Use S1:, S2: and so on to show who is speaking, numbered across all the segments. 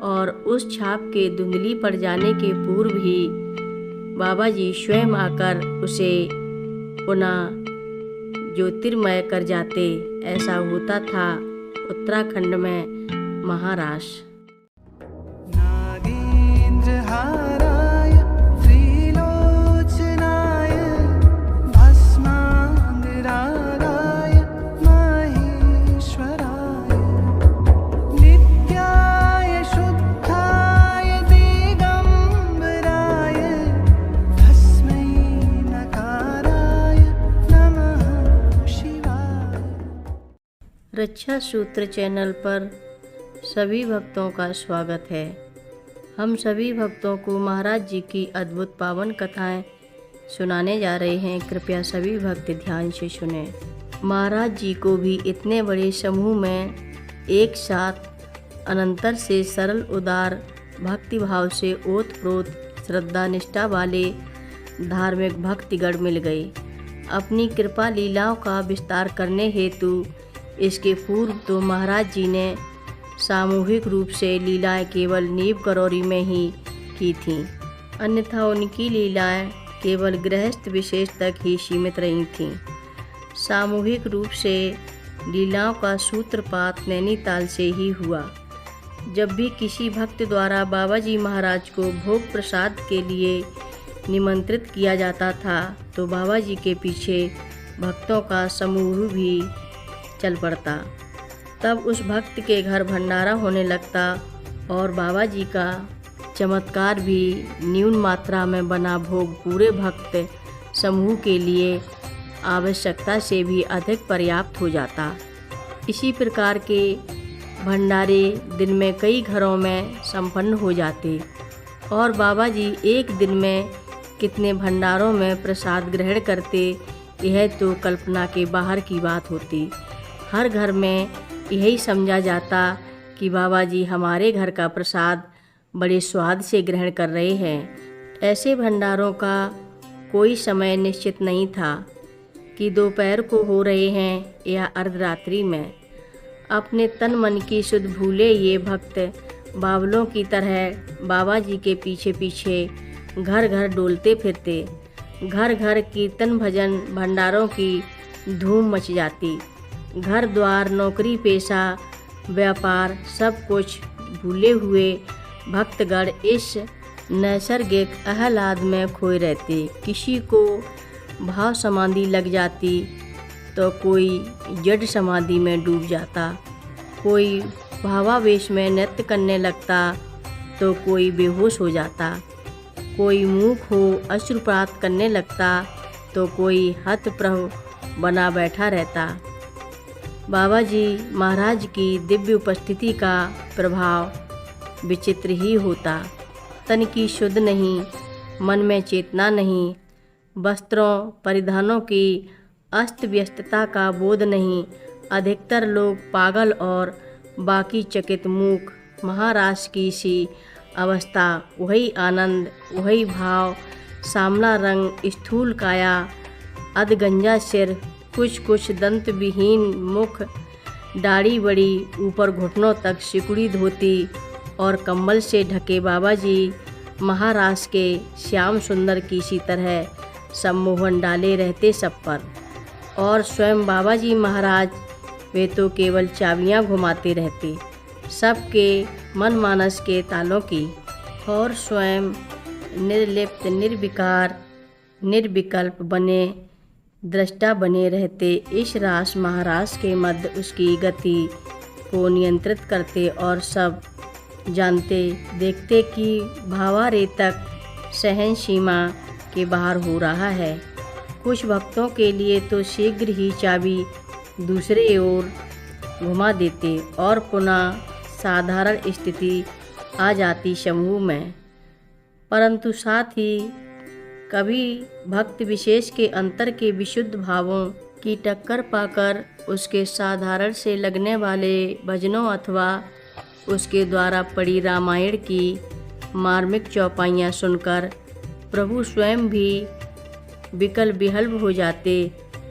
S1: और उस छाप के धुंधली पड़ जाने के पूर्व ही बाबा जी स्वयं आकर उसे पुनः ज्योतिर्मय कर जाते। ऐसा होता था उत्तराखंड में महारास। रक्षा सूत्र चैनल पर सभी भक्तों का स्वागत है। हम सभी भक्तों को महाराज जी की अद्भुत पावन कथाएं सुनाने जा रहे हैं। कृपया सभी भक्त ध्यान से सुने। महाराज जी को भी इतने बड़े समूह में एक साथ अनंतर से सरल उदार भक्तिभाव से ओतप्रोत श्रद्धा निष्ठा वाले धार्मिक भक्तिगण मिल गए। अपनी कृपा लीलाओं का विस्तार करने हेतु इसके पूर्व तो महाराज जी ने सामूहिक रूप से लीलाएं केवल नीव करौरी में ही की थीं, अन्यथा उनकी लीलाएं केवल गृहस्थ विशेष तक ही सीमित रही थीं। सामूहिक रूप से लीलाओं का सूत्रपात नैनीताल से ही हुआ। जब भी किसी भक्त द्वारा बाबा जी महाराज को भोग प्रसाद के लिए निमंत्रित किया जाता था तो बाबा जी के पीछे भक्तों का समूह भी चल पड़ता। तब उस भक्त के घर भंडारा होने लगता और बाबा जी का चमत्कार भी न्यून मात्रा में बना भोग पूरे भक्त समूह के लिए आवश्यकता से भी अधिक पर्याप्त हो जाता। इसी प्रकार के भंडारे दिन में कई घरों में संपन्न हो जाते और बाबा जी एक दिन में कितने भंडारों में प्रसाद ग्रहण करते, यह तो कल्पना के बाहर की बात होती। हर घर में यही समझा जाता कि बाबा जी हमारे घर का प्रसाद बड़े स्वाद से ग्रहण कर रहे हैं। ऐसे भंडारों का कोई समय निश्चित नहीं था कि दोपहर को हो रहे हैं या अर्धरात्रि में। अपने तन मन की सुध भूले ये भक्त बावलों की तरह बाबा जी के पीछे पीछे घर घर डोलते फिरते। घर घर कीर्तन भजन भंडारों की धूम मच जाती। घर द्वार नौकरी पेशा व्यापार सब कुछ भूले हुए भक्तगण इस नैसर्गिक आह्लाद में खोए रहते। किसी को भाव समाधि लग जाती तो कोई जड़ समाधि में डूब जाता, कोई भावावेश में नृत्य करने लगता तो कोई बेहोश हो जाता, कोई मूक हो अश्रुपात करने लगता तो कोई हतप्रभ बना बैठा रहता। बाबा जी महाराज की दिव्य उपस्थिति का प्रभाव विचित्र ही होता। तन की शुद्ध नहीं, मन में चेतना नहीं, वस्त्रों परिधानों की अस्त व्यस्तता का बोध नहीं। अधिकतर लोग पागल और बाकी चकित मूक। महाराज की सी अवस्था, वही आनंद, वही भाव, सामना रंग, स्थूल काया, अधगंजा सिर, कुछ कुछ दंत विहीन मुख, दाढ़ी बड़ी, ऊपर घुटनों तक सिकुड़ी धोती और कंबल से ढके बाबा जी महाराज के श्याम सुंदर की सी तरह सम्मोहन डाले रहते सब पर। और स्वयं बाबा जी महाराज वे तो केवल चाबियां घुमाते रहते सबके मनमानस के तालों की, और स्वयं निर्लिप्त निर्विकार निर्विकल्प बने दृष्टा बने रहते। इस रास महाराज के मध्य उसकी गति को नियंत्रित करते और सब जानते देखते कि भावारेतक सहन सीमा के बाहर हो रहा है। कुछ भक्तों के लिए तो शीघ्र ही चाबी दूसरे ओर घुमा देते और पुनः साधारण स्थिति आ जाती समूह में। परंतु साथ ही कभी भक्त विशेष के अंतर के विशुद्ध भावों की टक्कर पाकर उसके साधारण से लगने वाले भजनों अथवा उसके द्वारा पढ़ी रामायण की मार्मिक चौपाइयाँ सुनकर प्रभु स्वयं भी विकल विहल्व हो जाते।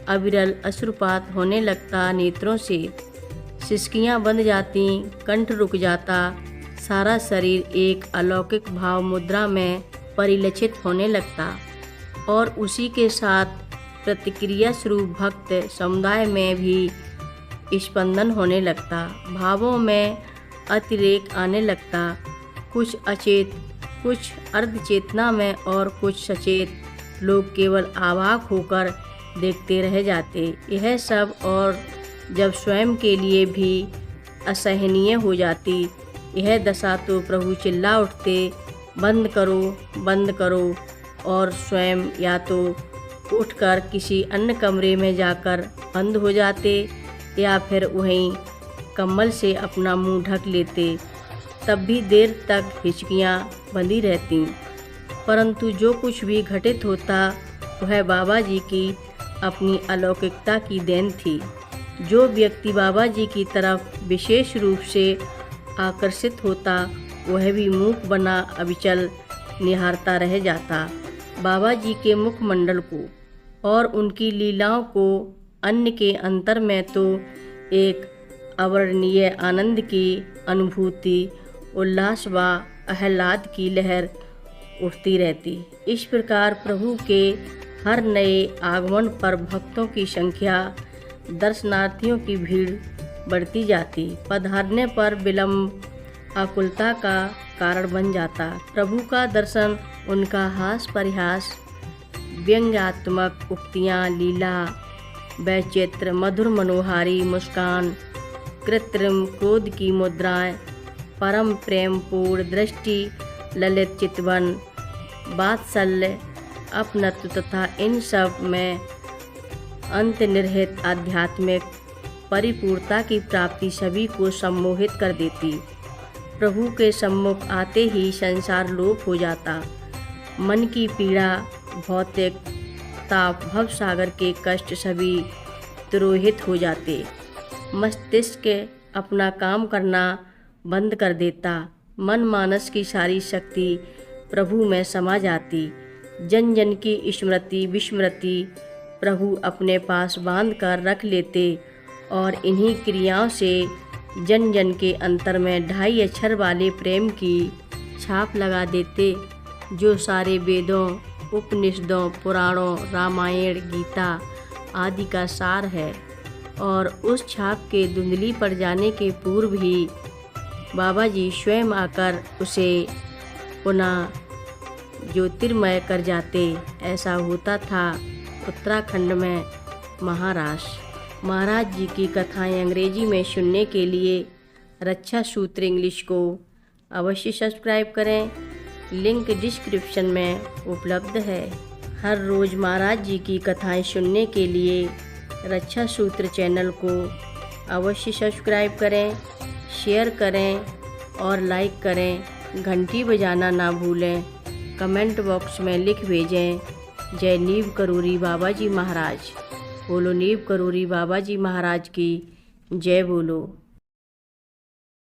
S1: अविरल अश्रुपात होने लगता नेत्रों से, सिसकियाँ बंध जाती, कंठ रुक जाता, सारा शरीर एक अलौकिक भाव मुद्रा में परिलक्षित होने लगता और उसी के साथ प्रतिक्रिया स्वरूप भक्त समुदाय में भी स्पंदन होने लगता। भावों में अतिरेक आने लगता, कुछ अचेत, कुछ अर्धचेतना में और कुछ सचेत लोग केवल अवाक होकर देखते रह जाते। यह सब और जब स्वयं के लिए भी असहनीय हो जाती यह दशा तो प्रभु चिल्ला उठते, बंद करो, बंद करो, और स्वयं या तो उठकर किसी अन्य कमरे में जाकर बंद हो जाते या फिर वहीं कम्बल से अपना मुंह ढक लेते। तब भी देर तक हिचकियाँ बंधी रहती, परंतु जो कुछ भी घटित होता वह बाबा जी की अपनी अलौकिकता की देन थी। जो व्यक्ति बाबा जी की तरफ विशेष रूप से आकर्षित होता वह भी मूक बना अविचल निहारता रह जाता। बाबा जी के मुखमंडल को और उनकी लीलाओं को अन्य के अंतर में तो एक अवर्णनीय आनंद की अनुभूति, उल्लास व आह्लाद की लहर उठती रहती। इस प्रकार प्रभु के हर नए आगमन पर भक्तों की संख्या, दर्शनार्थियों की भीड़ बढ़ती जाती। पधारने पर विलंब आकुलता का कारण बन जाता। प्रभु का दर्शन उनका हास परिहास, व्यंग्यात्मक उक्तियाँ, लीला, वैचित्र, मधुर मनोहारी मुस्कान, कृत्रिम क्रोध की मुद्राएं, परम प्रेमपूर्ण दृष्टि, ललित चितवन, वात्सल्य, अपनत्व तथा इन सब में अंतर्निहित आध्यात्मिक परिपूर्णता की प्राप्ति सभी को सम्मोहित कर देती। प्रभु के सम्मुख आते ही संसार लोप हो जाता। मन की पीड़ा, भौतिक ताप, भव सागर के कष्ट सभी तिरोहित हो जाते। मस्तिष्क अपना काम करना बंद कर देता। मन मानस की सारी शक्ति प्रभु में समा जाती। जन जन की स्मृति विस्मृति प्रभु अपने पास बांध कर रख लेते और इन्हीं क्रियाओं से जन जन के अंतर में 2.5 अक्षर वाले प्रेम की छाप लगा देते, जो सारे वेदों, उपनिषदों, पुराणों, रामायण, गीता आदि का सार है। और उस छाप के धुंधली पड़ जाने के पूर्व ही बाबा जी स्वयं आकर उसे पुनः ज्योतिर्मय कर जाते। ऐसा होता था उत्तराखंड में महाराज जी की कथाएं अंग्रेजी में सुनने के लिए रक्षा सूत्र इंग्लिश को अवश्य सब्सक्राइब करें। लिंक डिस्क्रिप्शन में उपलब्ध है। हर रोज़ महाराज जी की कथाएं सुनने के लिए रक्षा सूत्र चैनल को अवश्य सब्सक्राइब करें, शेयर करें और लाइक करें। घंटी बजाना ना भूलें। कमेंट बॉक्स में लिख भेजें, जय नीव करोरी बाबा जी महाराज। बोलो नीव करोरी बाबा जी महाराज की जय बोलो।